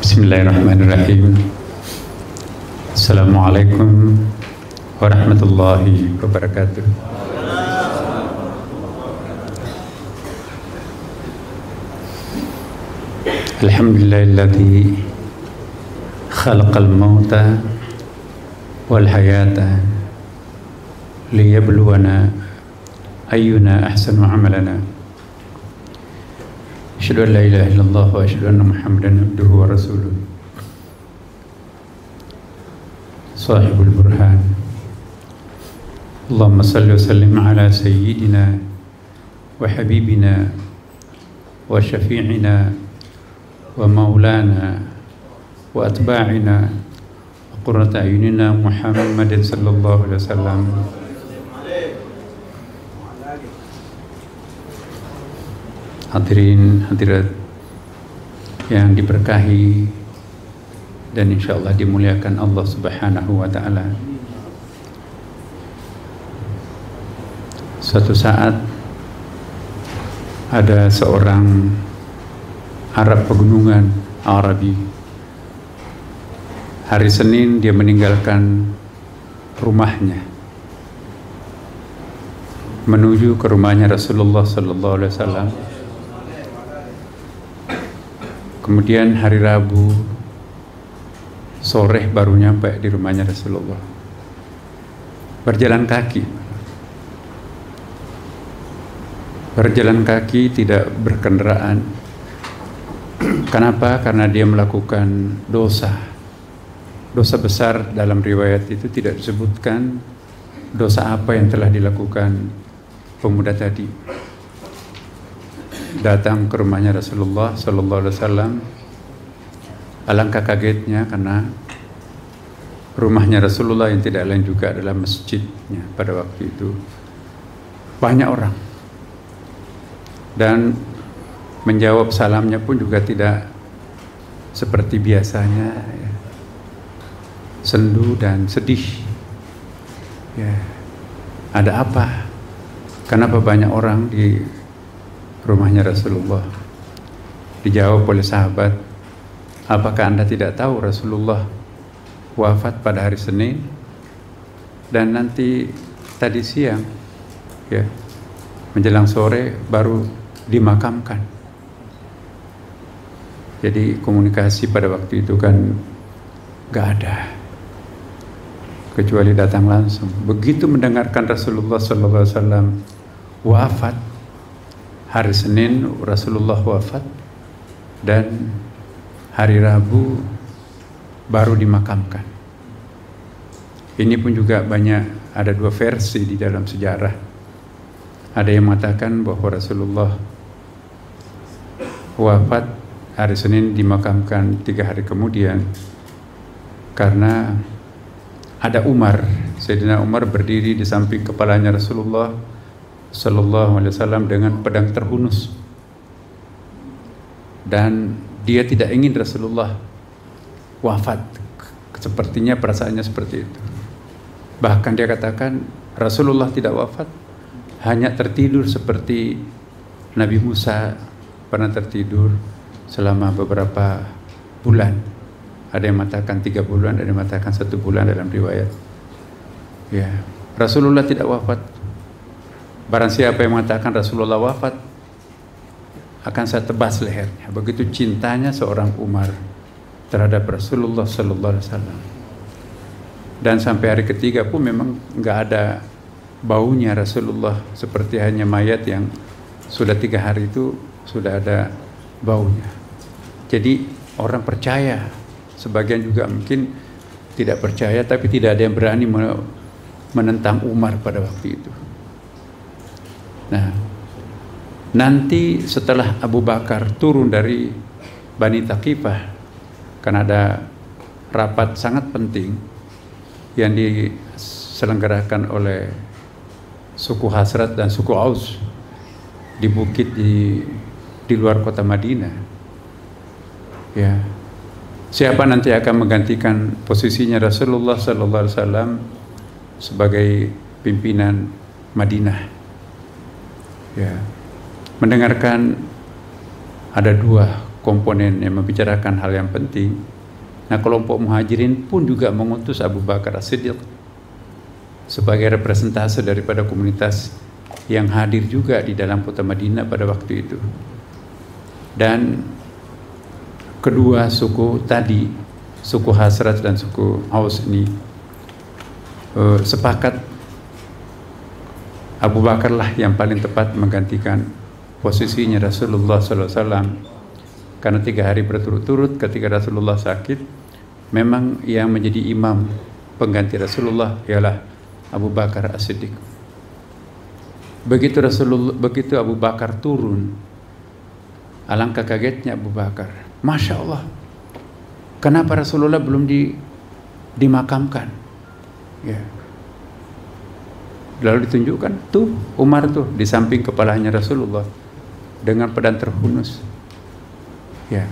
Bismillahirrahmanirrahim. Assalamualaikum warahmatullahi wabarakatuh. Alhamdulillahilladzi khalaqal mauta wal hayata liyabluwana ayyuna ahsanu amalana. Asyhadu an la ilaha illallah wa asyhadu anna Muhammadan abduhu wa rasuluh. Sahibul burhan. Allahumma salli wa sallim ala sayyidina wa habibina wa syafi'ina wa maulana wa atba'ina wa qurrata ayunina Muhammadin sallallahu alaihi wasallam. Hadirin hadirat yang diberkahi dan insyaallah dimuliakan Allah Subhanahu wa taala. Suatu saat ada seorang Arab pegunungan, Arabi. Hari Senin dia meninggalkan rumahnya menuju ke rumahnya Rasulullah sallallahu alaihi wasallam. Kemudian hari Rabu sore baru nyampe di rumahnya Rasulullah. Berjalan kaki. Berjalan kaki, tidak berkendaraan. Kenapa? Karena dia melakukan dosa. Dosa besar. Dalam riwayat itu tidak disebutkan dosa apa yang telah dilakukan pemuda tadi. Datang ke rumahnya Rasulullah sallallahu alaihi wasallam. Alangkah kagetnya karena rumahnya Rasulullah yang tidak lain juga adalah masjidnya pada waktu itu. Banyak orang. Dan menjawab salamnya pun juga tidak seperti biasanya, ya. Sendu dan sedih. Ya. Ada apa? Kenapa banyak orang di rumahnya Rasulullah? Dijawab oleh sahabat, apakah Anda tidak tahu Rasulullah wafat pada hari Senin dan nanti tadi siang, ya, menjelang sore baru dimakamkan. Jadi komunikasi pada waktu itu kan gak ada, kecuali datang langsung. Begitu mendengarkan Rasulullah SAW wafat, hari Senin Rasulullah wafat dan hari Rabu baru dimakamkan. Ini pun juga banyak, ada dua versi di dalam sejarah. Ada yang mengatakan bahwa Rasulullah wafat hari Senin, dimakamkan 3 hari kemudian karena ada Umar, Sayyidina Umar berdiri di samping kepalanya Rasulullah sallallahu alaihi wasallam dengan pedang terhunus, dan dia tidak ingin Rasulullah wafat. Sepertinya perasaannya seperti itu. Bahkan dia katakan Rasulullah tidak wafat, hanya tertidur seperti Nabi Musa pernah tertidur selama beberapa bulan. Ada yang mengatakan 3 bulan, ada yang mengatakan 1 bulan dalam riwayat. Ya, Rasulullah tidak wafat. Barang siapa yang mengatakan Rasulullah wafat, akan saya tebas lehernya. Begitu cintanya seorang Umar terhadap Rasulullah sallallahu alaihi wasallam. Dan sampai hari ketiga pun memang nggak ada baunya Rasulullah, seperti hanya mayat yang sudah 3 hari itu sudah ada baunya. Jadi orang percaya, sebagian juga mungkin tidak percaya, tapi tidak ada yang berani menentang Umar pada waktu itu. Nah, nanti setelah Abu Bakar turun dari Bani Thaqifah, karena ada rapat sangat penting yang diselenggarakan oleh suku Hasrat dan suku Aus di bukit di luar kota Madinah. Ya, siapa nanti akan menggantikan posisinya Rasulullah sallallahu alaihi wasallam sebagai pimpinan Madinah? Ya, mendengarkan ada 2 komponen yang membicarakan hal yang penting. Nah, kelompok Muhajirin pun juga mengutus Abu Bakar As-Siddiq sebagai representase daripada komunitas yang hadir juga di dalam kota Madinah pada waktu itu. Dan kedua suku tadi, suku Khazraj dan suku Aus ini sepakat Abu Bakar lah yang paling tepat menggantikan posisinya Rasulullah SAW, karena 3 hari berturut-turut ketika Rasulullah sakit, memang yang menjadi imam pengganti Rasulullah ialah Abu Bakar As-Siddiq. Begitu Abu Bakar turun, alangkah kagetnya Abu Bakar. Masya Allah, kenapa Rasulullah belum dimakamkan? Ya. Lalu ditunjukkan tuh Umar tuh di samping kepalanya Rasulullah dengan pedang terhunus. Ya,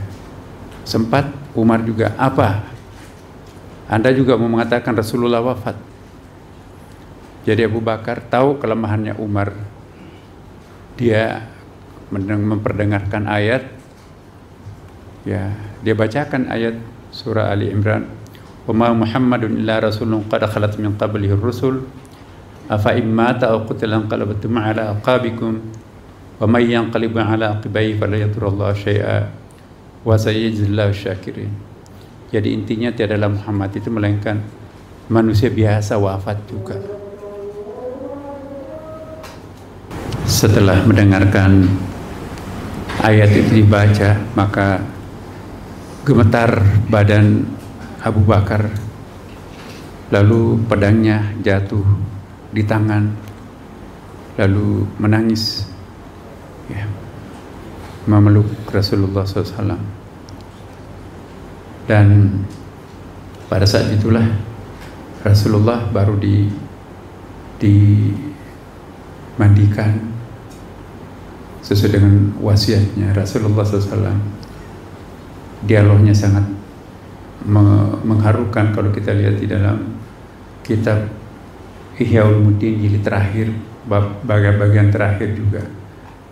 sempat Umar juga, apa? Anda juga mau mengatakan Rasulullah wafat? Jadi Abu Bakar tahu kelemahannya Umar. Dia memperdengarkan ayat. Ya, dia bacakan ayat surah Ali Imran. Wa ma Muhammadun illa rasulun qad khalat min qablihi ar-rusul afa imma aw qutila anqalabtum ala aqabikum wa may yanqalibu ala aqibai fala yadurullahu syai'a wa sayajzillahu syakirin. Jadi intinya tiadalah Muhammad itu melainkan manusia biasa wafat juga. Setelah mendengarkan ayat itu dibaca, maka gemetar badan Abu Bakar, lalu pedangnya jatuh di tangan, lalu menangis, ya, memeluk Rasulullah SAW. Dan pada saat itulah Rasulullah baru dimandikan sesuai dengan wasiatnya Rasulullah SAW. Dialognya sangat mengharukan kalau kita lihat di dalam kitab Ihya Ulumuddin jilid terakhir, bagian terakhir juga,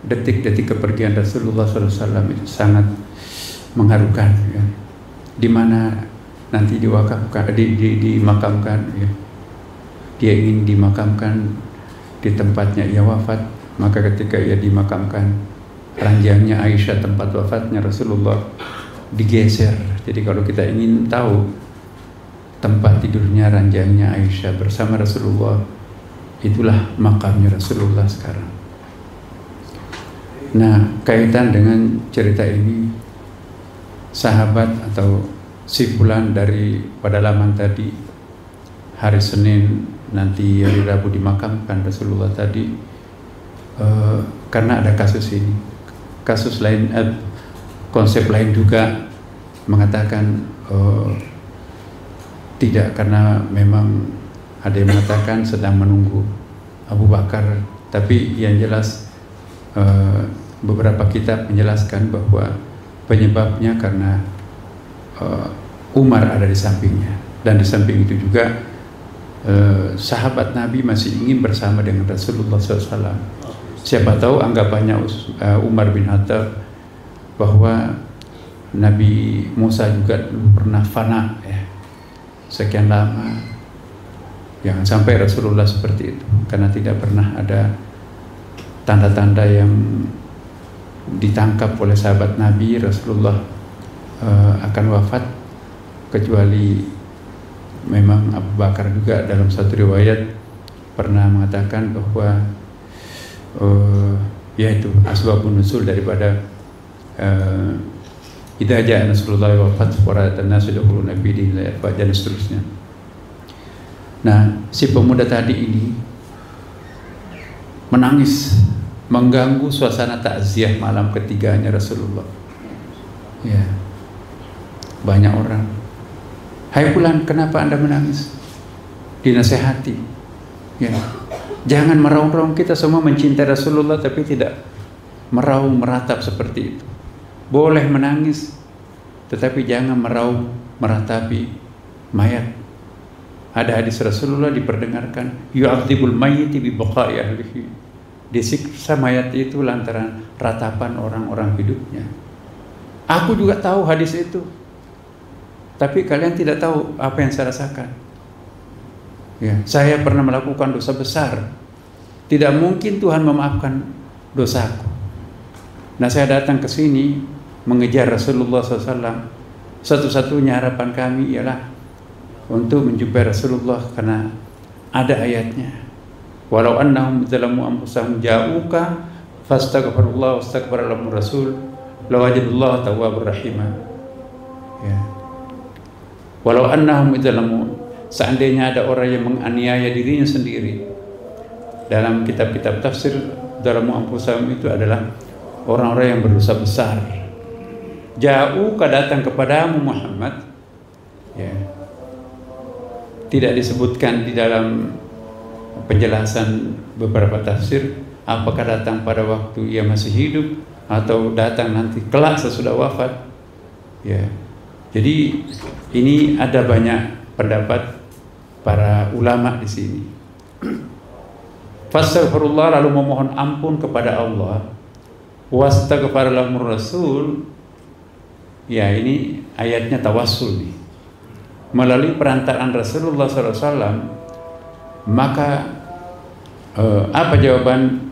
detik-detik kepergian Rasulullah SAW itu sangat mengharukan, ya. Di mana nanti dimakamkan, ya. Dia ingin dimakamkan di tempatnya ia wafat, maka ketika ia dimakamkan, ranjangnya Aisyah tempat wafatnya Rasulullah digeser. Jadi kalau kita ingin tahu tempat tidurnya, ranjangnya Aisyah bersama Rasulullah, itulah makamnya Rasulullah sekarang. Nah, kaitan dengan cerita ini, sahabat atau simpulan dari pada laman tadi, hari Senin nanti hari Rabu dimakamkan Rasulullah tadi, karena ada kasus ini. Kasus lain, konsep lain juga mengatakan tidak, karena memang ada yang mengatakan sedang menunggu Abu Bakar, tapi yang jelas beberapa kitab menjelaskan bahwa penyebabnya karena Umar ada di sampingnya, dan di samping itu juga sahabat Nabi masih ingin bersama dengan Rasulullah SAW. Siapa tahu anggapannya Umar bin Khattab bahwa Nabi Musa juga pernah fana, ya, sekian lama. Jangan sampai Rasulullah seperti itu, karena tidak pernah ada tanda-tanda yang ditangkap oleh sahabat Nabi Rasulullah akan wafat, kecuali memang Abu Bakar juga dalam satu riwayat pernah mengatakan bahwa yaitu asbabun nuzul daripada idza jaa nasrullah wa fath wa ra'atan nas yadkhuluna fi dinillahi afwajan dan seterusnya. Nah, si pemuda tadi ini menangis, mengganggu suasana takziah malam ketiganya Rasulullah. Ya, banyak orang, hai fulan, kenapa anda menangis? Dinasehati, ya, jangan meraung-raung. Kita semua mencintai Rasulullah, tapi tidak meraung meratap seperti itu. Boleh menangis, tetapi jangan meraung meratapi mayat. Ada hadis Rasulullah diperdengarkan, yu'adzibul mayyiti bi baqa'i ahlihi. Disiksa mayat itu lantaran ratapan orang-orang hidupnya. Aku juga tahu hadis itu, tapi kalian tidak tahu apa yang saya rasakan. Ya, saya pernah melakukan dosa besar. Tidak mungkin Tuhan memaafkan dosaku. Nah, saya datang ke sini mengejar Rasulullah SAW. Satu-satunya harapan kami ialah untuk menjumpai Rasulullah, karena ada ayatnya. Walau annahum zalamu anfusahum ja'uka fastaghfirullah wastaghfara lahum rasul lawajadullah tawwabur rahimah. Ya. Walau annahum zalamu, seandainya ada orang yang menganiaya dirinya sendiri. Dalam kitab-kitab tafsir, zalamu anfusahum itu adalah orang-orang yang berdosa besar. Ja'uka, datang kepadamu Muhammad. Ya. Tidak disebutkan di dalam penjelasan beberapa tafsir apakah datang pada waktu ia masih hidup atau datang nanti kelak sesudah wafat. Ya. Jadi ini ada banyak pendapat para ulama di sini. Fastaghfirullah, lalu memohon ampun kepada Allah. Wastaghfara lahumur rasul. Ya, ini ayatnya tawassul nih. Melalui perantaraan Rasulullah SAW, maka apa jawaban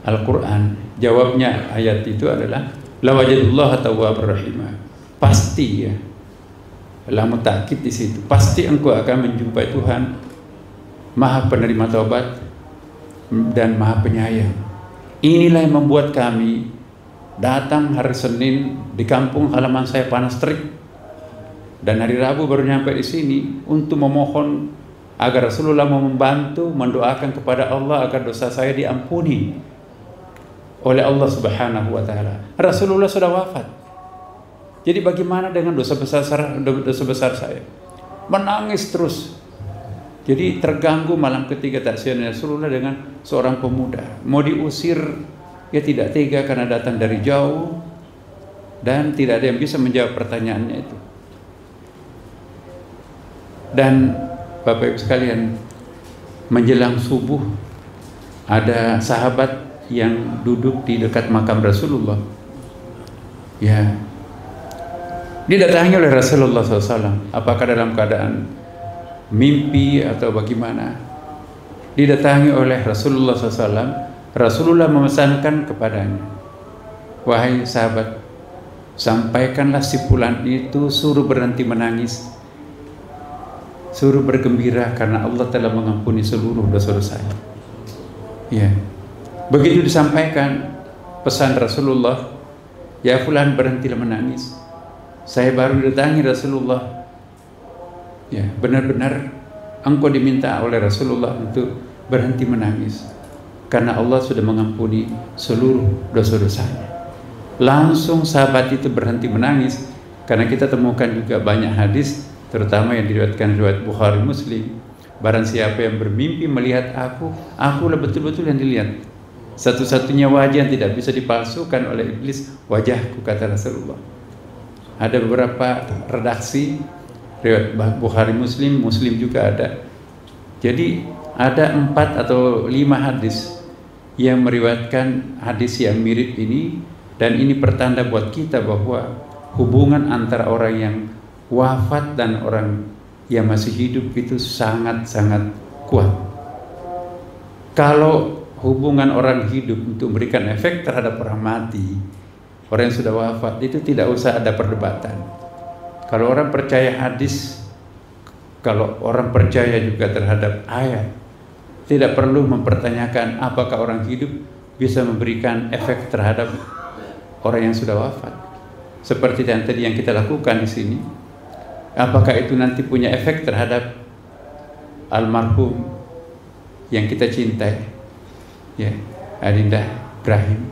Al-Quran? Jawabnya ayat itu adalah lawajadullah tawwabur rahimah. Pasti, ya, lamu takkid di situ. Pasti engkau akan menjumpai Tuhan Maha penerima taubat dan Maha penyayang. Inilah yang membuat kami datang hari Senin di kampung halaman saya panas terik, dan hari Rabu baru nyampe di sini untuk memohon agar Rasulullah mau membantu mendoakan kepada Allah agar dosa saya diampuni oleh Allah Subhanahu wa taala. Rasulullah sudah wafat. Jadi bagaimana dengan dosa besar saya? Menangis terus. Jadi terganggu malam ketiga taksiran Rasulullah dengan seorang pemuda. Mau diusir, ya tidak tega karena datang dari jauh dan tidak ada yang bisa menjawab pertanyaannya itu. Dan Bapak Ibu sekalian, menjelang subuh ada sahabat yang duduk di dekat makam Rasulullah. Ya, didatangi oleh Rasulullah SAW. Apakah dalam keadaan mimpi atau bagaimana? Didatangi oleh Rasulullah SAW. Rasulullah memesankan kepadanya, wahai sahabat, sampaikanlah si fulan itu suruh berhenti menangis, suruh bergembira karena Allah telah mengampuni seluruh dosa-dosanya. Ya, begitu disampaikan pesan Rasulullah, ya fulan berhentilah menangis. Saya baru didatangi Rasulullah. Ya, benar-benar engkau diminta oleh Rasulullah untuk berhenti menangis karena Allah sudah mengampuni seluruh dosa-dosanya. Langsung sahabat itu berhenti menangis, karena kita temukan juga banyak hadis, terutama yang diriwayatkan riwayat Bukhari Muslim. Barang siapa yang bermimpi melihat akulah betul-betul yang dilihat. Satu-satunya wajah yang tidak bisa dipalsukan oleh iblis, wajahku, kata Rasulullah. Ada beberapa redaksi riwayat Bukhari Muslim juga ada. Jadi ada 4 atau 5 hadis yang meriwayatkan hadis yang mirip ini, dan ini pertanda buat kita bahwa hubungan antara orang yang wafat dan orang yang masih hidup itu sangat-sangat kuat. Kalau hubungan orang hidup untuk memberikan efek terhadap orang mati, orang yang sudah wafat, itu tidak usah ada perdebatan. Kalau orang percaya hadis, kalau orang percaya juga terhadap ayat, tidak perlu mempertanyakan apakah orang hidup bisa memberikan efek terhadap orang yang sudah wafat. Seperti yang tadi yang kita lakukan di sini, apakah itu nanti punya efek terhadap almarhum yang kita cintai, ya, Adinda Ibrahim?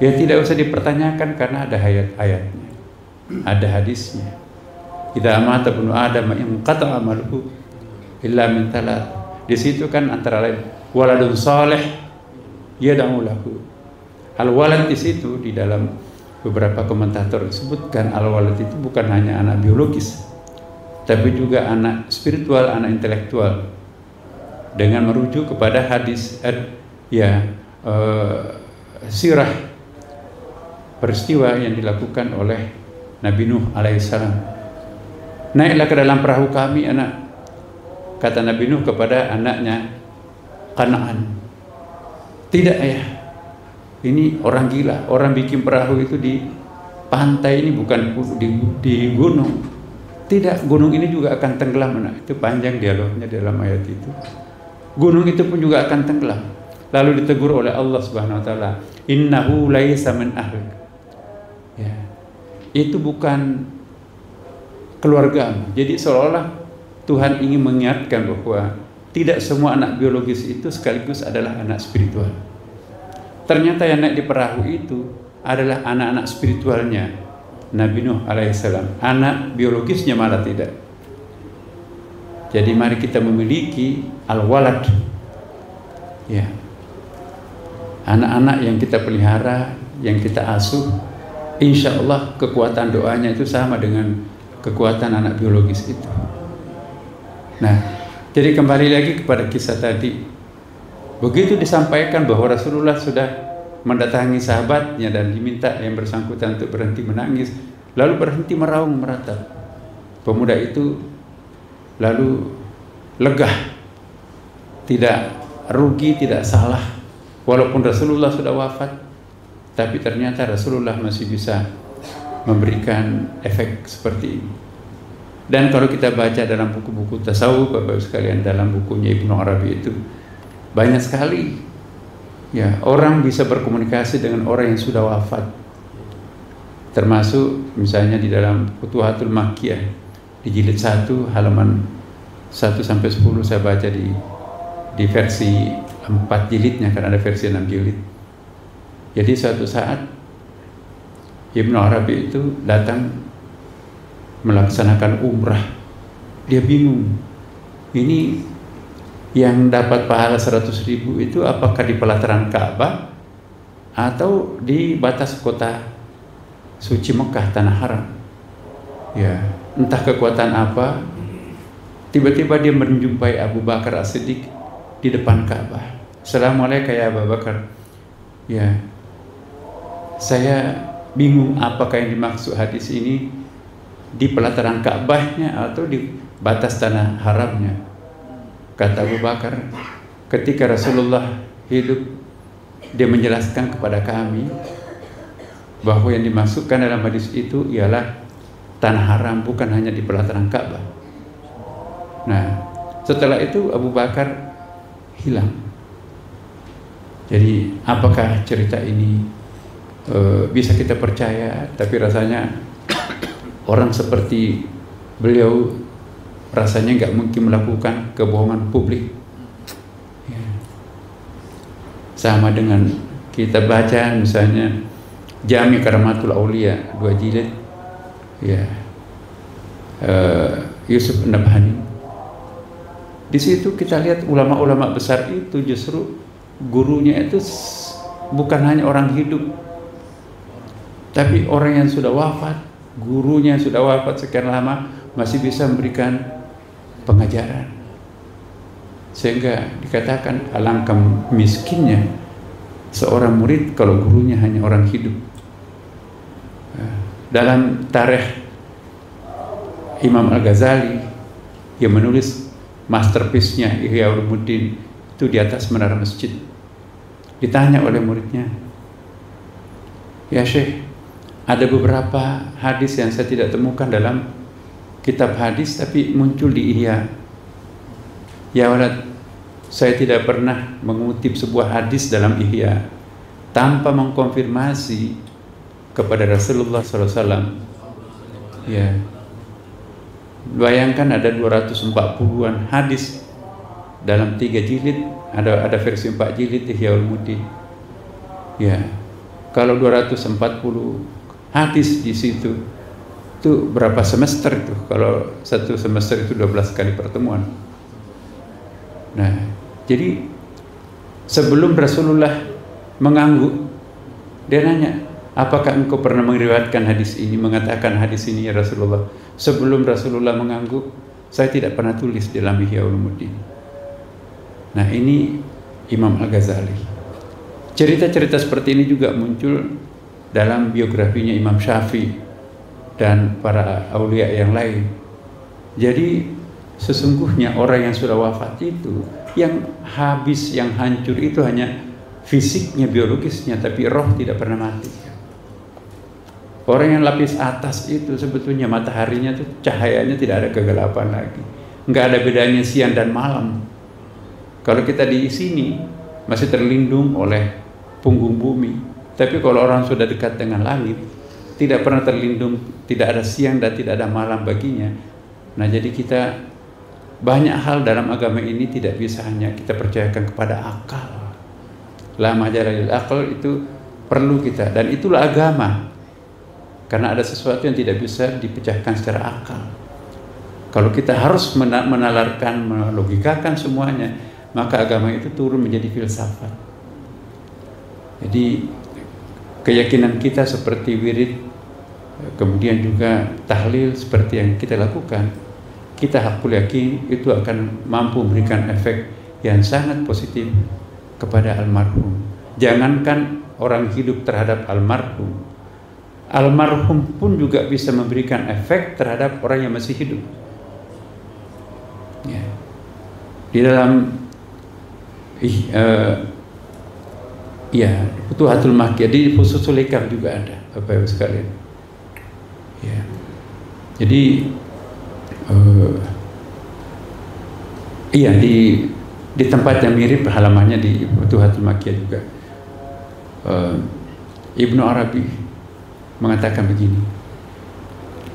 Ya tidak usah dipertanyakan karena ada ayat-ayatnya, ada hadisnya. Idza mata ibnu Adam in qata'a amaluhu illa min thalath. Di situ kan antara lain waladun saleh yad'u lahu. Al-walad di situ di dalam beberapa komentator disebutkan al-walad itu bukan hanya anak biologis, tapi juga anak spiritual, anak intelektual. Dengan merujuk kepada hadis sirah peristiwa yang dilakukan oleh Nabi Nuh alaihissalam. Naiklah ke dalam perahu kami anak, kata Nabi Nuh kepada anaknya Kanaan. Tidak ayah, ini orang gila, orang bikin perahu itu di pantai, ini bukan di gunung. Tidak, gunung ini juga akan tenggelam anak. Itu panjang dialognya dalam ayat itu. Gunung itu pun juga akan tenggelam. Lalu ditegur oleh Allah Subhanahu wa taala, innahu laisa min ahlik. Ya. Itu bukan keluargamu. Jadi seolah-olah Tuhan ingin mengingatkan bahwa tidak semua anak biologis itu sekaligus adalah anak spiritual. Ternyata yang naik di perahu itu adalah anak-anak spiritualnya Nabi Nuh alaihissalam. Anak biologisnya malah tidak. Jadi mari kita memiliki al-walad, ya, anak-anak yang kita pelihara, yang kita asuh. Insya Allah kekuatan doanya itu sama dengan kekuatan anak biologis itu. Nah, jadi kembali lagi kepada kisah tadi. Begitu disampaikan bahwa Rasulullah sudah mendatangi sahabatnya dan diminta yang bersangkutan untuk berhenti menangis, lalu berhenti meraung meratap. Pemuda itu lalu lega, tidak rugi, tidak salah. Walaupun Rasulullah sudah wafat, tapi ternyata Rasulullah masih bisa memberikan efek seperti ini. Dan kalau kita baca dalam buku-buku tasawuf, Bapak sekalian, dalam bukunya Ibnu Arabi itu banyak sekali, ya, orang bisa berkomunikasi dengan orang yang sudah wafat. Termasuk misalnya di dalam Futuhatul Makkiyah di jilid 1 halaman 1 sampai 10 saya baca di versi 4 jilidnya, karena ada versi 6 jilid. Jadi suatu saat Ibnu Arabi itu datang melaksanakan umrah. Dia bingung, ini yang dapat pahala 100.000 itu apakah di pelataran Ka'bah atau di batas kota suci Mekah, tanah haram. Ya, entah kekuatan apa, tiba-tiba dia menjumpai Abu Bakar As-Siddiq di depan Ka'bah. Assalamualaikum ya Abu Bakar. Ya, saya bingung apakah yang dimaksud hadis ini di pelataran Ka'bahnya atau di batas tanah haramnya. Kata Abu Bakar, ketika Rasulullah hidup, dia menjelaskan kepada kami bahwa yang dimaksudkan dalam hadis itu ialah tanah haram, bukan hanya di pelataran Ka'bah. Nah, setelah itu Abu Bakar hilang. Jadi apakah cerita ini bisa kita percaya? Tapi rasanya orang seperti beliau rasanya nggak mungkin melakukan kebohongan publik. Ya. Sama dengan kita baca misalnya Jami Karamatul Aulia 2 jilid, ya, Yusuf Nabhani. Di situ kita lihat ulama-ulama besar itu justru gurunya itu bukan hanya orang hidup, tapi orang yang sudah wafat. Gurunya yang sudah wafat sekian lama masih bisa memberikan pengajaran, sehingga dikatakan alangkah miskinnya seorang murid kalau gurunya hanya orang hidup. Dalam tarikh Imam Al-Ghazali yang menulis masterpiece-nya Ihya Ulumuddin itu di atas menara masjid, ditanya oleh muridnya, ya Syekh, ada beberapa hadis yang saya tidak temukan dalam kitab hadis tapi muncul di Ihya. Ya walad, saya tidak pernah mengutip sebuah hadis dalam Ihya tanpa mengkonfirmasi kepada Rasulullah SAW. Ya, bayangkan ada 240-an hadis dalam 3 jilid, ada versi 4 jilid Ihya Ulumuddin. Ya, kalau 240 hadis di situ, itu berapa semester itu? Kalau satu semester itu 12 kali pertemuan. Nah, jadi sebelum Rasulullah mengangguk, dia nanya, apakah engkau pernah meriwayatkan hadis ini, mengatakan hadis ini ya Rasulullah? Sebelum Rasulullah mengangguk, saya tidak pernah tulis dalam Ihya Ulumuddin. Nah, ini Imam Al-Ghazali. Cerita-cerita seperti ini juga muncul dalam biografinya Imam Syafi'i dan para aulia yang lain. Jadi sesungguhnya orang yang sudah wafat itu, yang habis, yang hancur itu hanya fisiknya, biologisnya, tapi roh tidak pernah mati. Orang yang lapis atas itu sebetulnya mataharinya tuh cahayanya tidak ada kegelapan lagi, nggak ada bedanya siang dan malam. Kalau kita di sini masih terlindung oleh punggung bumi, tapi kalau orang sudah dekat dengan langit, tidak pernah terlindung, tidak ada siang dan tidak ada malam baginya. Nah, jadi kita banyak hal dalam agama ini tidak bisa hanya kita percayakan kepada akal. La majala lil aql itu perlu kita, dan itulah agama. Karena ada sesuatu yang tidak bisa dipecahkan secara akal. Kalau kita harus menalarkan, melogikakan semuanya, maka agama itu turun menjadi filsafat. Jadi keyakinan kita seperti wirid, kemudian juga tahlil seperti yang kita lakukan, kita hakul yakin itu akan mampu memberikan efek yang sangat positif kepada almarhum. Jangankan orang hidup terhadap almarhum, almarhum pun juga bisa memberikan efek terhadap orang yang masih hidup. Ya. Di dalam Futuhatul Makkiyah, di Fususul Hikam juga ada, Bapak Ibu sekalian. Ya. Jadi di tempat yang mirip halamannya di Futuhatul Makkiyah juga, Ibnu Arabi mengatakan begini.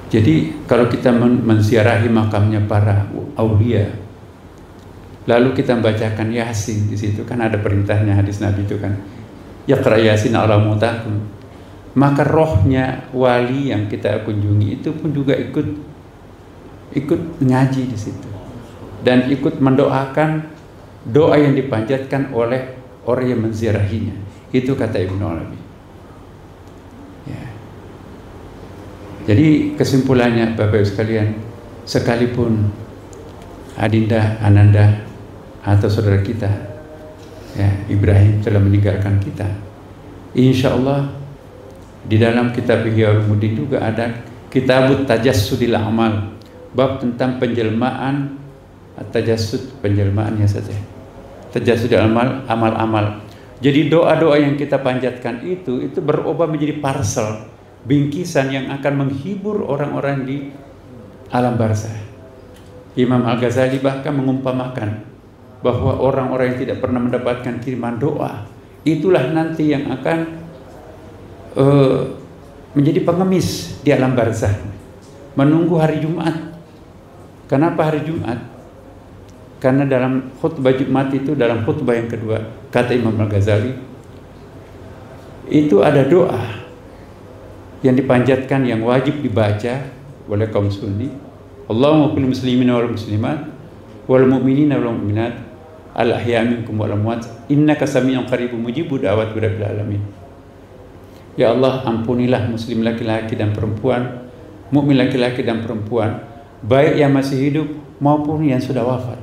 Jadi kalau kita menziarahi makamnya para aulia, lalu kita membacakan Yasin di situ, kan ada perintahnya hadis Nabi itu kan, yaqra Yasin ala mutakum, maka rohnya wali yang kita kunjungi itu pun juga ikut ngaji di situ dan ikut mendoakan doa yang dipanjatkan oleh orang yang menziarahinya. Itu kata Ibnu Arabi. Ya. Jadi kesimpulannya Bapak Ibu sekalian, sekalipun Adinda, Ananda atau saudara kita ya, Ibrahim telah meninggalkan kita, insya Allah di dalam kitab Ihya Ulumuddin juga ada Kitabut Tajassudil Amal, bab tentang penjelmaan tajassud, penjelmaannya saja, tajassudil amal, amal-amal. Jadi doa-doa yang kita panjatkan itu berubah menjadi parsel, bingkisan yang akan menghibur orang-orang di alam barzah. Imam Al-Ghazali bahkan mengumpamakan bahwa orang-orang yang tidak pernah mendapatkan kiriman doa, itulah nanti yang akan menjadi pengemis di alam barzah, menunggu hari Jumat. Kenapa hari Jumat? Karena dalam khutbah Jumat itu, dalam khutbah yang kedua, kata Imam Al-Ghazali, itu ada doa yang dipanjatkan, yang wajib dibaca oleh kaum Sunni. Allahumma fil muslimina wal muslimat wal mu'minina wal mu'minat al ahya minkum wal amwat innaka sami'un qaribun mujibud da'wat rabbil alamin. Ya Allah, ampunilah muslim laki-laki dan perempuan, mukmin laki-laki dan perempuan, baik yang masih hidup maupun yang sudah wafat.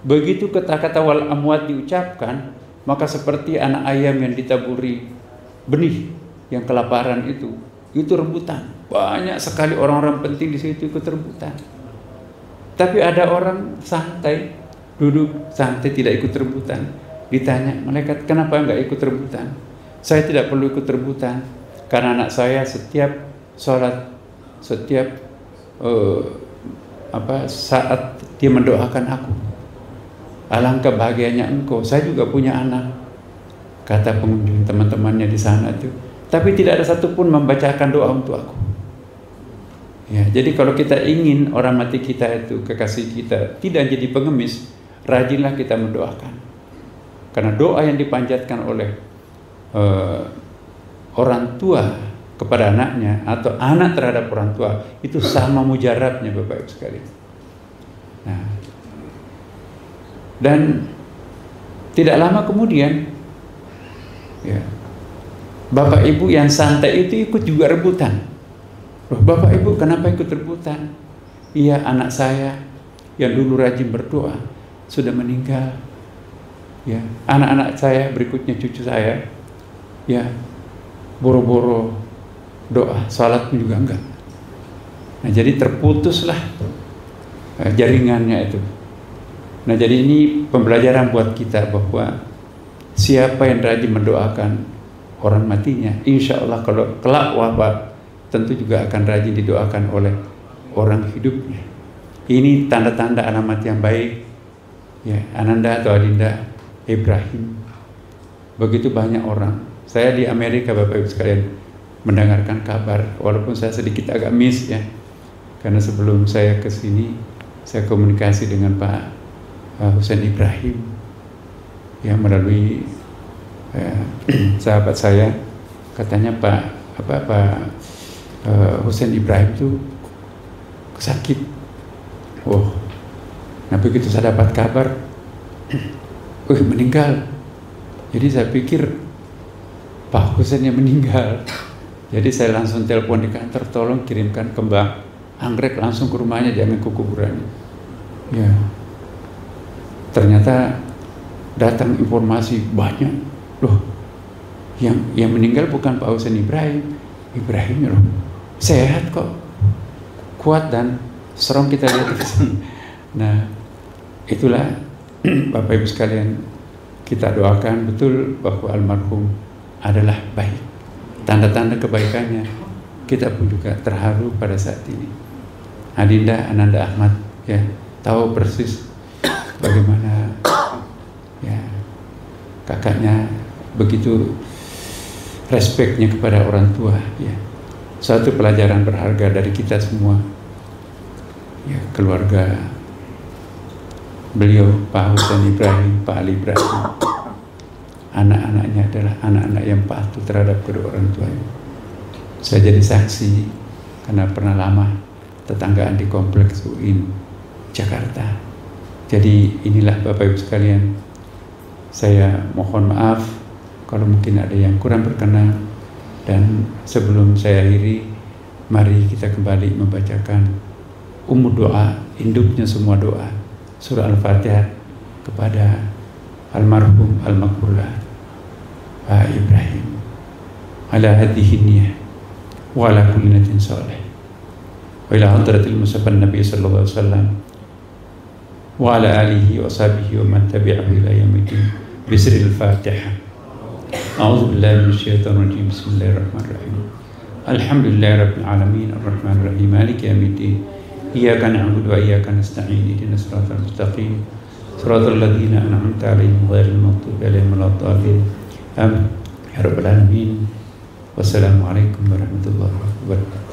Begitu kata-kata wal amwat diucapkan, maka seperti anak ayam yang ditaburi benih yang kelaparan itu rebutan. Banyak sekali orang-orang penting di situ ikut rebutan. Tapi ada orang santai, duduk santai tidak ikut rebutan. Ditanya malaikat, kenapa enggak ikut rebutan? Saya tidak perlu ikut rebutan karena anak saya setiap sholat, setiap saat dia mendoakan aku. Alangkah bahagianya engkau, saya juga punya anak, kata pengunjung teman-temannya di sana itu. Tapi tidak ada satupun membacakan doa untuk aku. Ya, jadi kalau kita ingin orang mati kita itu, kekasih kita, tidak jadi pengemis, rajinlah kita mendoakan. Karena doa yang dipanjatkan oleh orang tua kepada anaknya atau anak terhadap orang tua itu sama mujarabnya Bapak Ibu sekalian. Nah, dan tidak lama kemudian ya, Bapak Ibu yang santai itu ikut juga rebutan. Loh, Bapak Ibu kenapa ikut rebutan? Iya, anak saya yang dulu rajin berdoa sudah meninggal. Ya, anak-anak saya berikutnya cucu saya ya boro-boro doa, salat pun juga enggak. Nah jadi terputuslah jaringannya itu. Nah jadi ini pembelajaran buat kita bahwa siapa yang rajin mendoakan orang matinya, insya Allah kalau kelak wafat tentu juga akan rajin didoakan oleh orang hidupnya. Ini tanda-tanda alamat yang baik ya, Ananda atau Adinda Ibrahim. Begitu banyak orang. Saya di Amerika Bapak Ibu sekalian mendengarkan kabar, walaupun saya sedikit agak miss ya, karena sebelum saya ke sini saya komunikasi dengan Pak Husain Ibrahim ya melalui sahabat saya, katanya Pak Husain Ibrahim itu sakit. Oh, nah begitu saya dapat kabar, meninggal. Jadi saya pikir Pak Husain yang meninggal. Jadi saya langsung telepon di kantor, tolong kirimkan kembang anggrek langsung ke rumahnya, jangan ke kuburannya. Ya, ternyata datang informasi banyak, loh, yang meninggal bukan Pak Husain Ibrahim loh, sehat kok, kuat dan strong, kita lihat. Nah, itulah Bapak Ibu sekalian, kita doakan betul bahwa almarhum adalah baik. Tanda-tanda kebaikannya kita pun juga terharu pada saat ini. Adinda Ananda Ahmad ya tahu persis bagaimana ya kakaknya begitu respeknya kepada orang tua ya. Satu pelajaran berharga dari kita semua ya, keluarga beliau Pak Husain Ibrahim, Pak Ali Ibrahim, anak-anaknya adalah anak-anak yang patuh terhadap kedua orang tuanya. Saya jadi saksi karena pernah lama tetanggaan di kompleks UIN Jakarta. Jadi inilah Bapak Ibu sekalian, saya mohon maaf kalau mungkin ada yang kurang berkenan, dan sebelum saya akhiri, mari kita kembali membacakan doa, induknya semua doa, surah Al-Fatihah kepada almarhum al-maghfurlah Pak Ibrahim, ala hadhihi niyyah wa ala kulli niyatin salih wa ila hadratil musaffan Nabi sallallahu alaihi wasallam wa ala alihi wa sahbihi wa man tabi'ahu ila yaumil bisril Fatihah. A'udzu billahi minasyaitonir rajim. Bismillahirrahmanirrahim. Alhamdulillahirabbil alamin arrahmanir rahim maliki yaumiddin. Iyyaka na'budu wa iyyaka nasta'in. Ihdinas siratal mustaqim. Siratal ladzina an'amta 'alaihim ghairil maghdubi 'alaihim waladdallin. Amin ya rabbal alamin. Wassalamualaikum warahmatullahi wabarakatuh.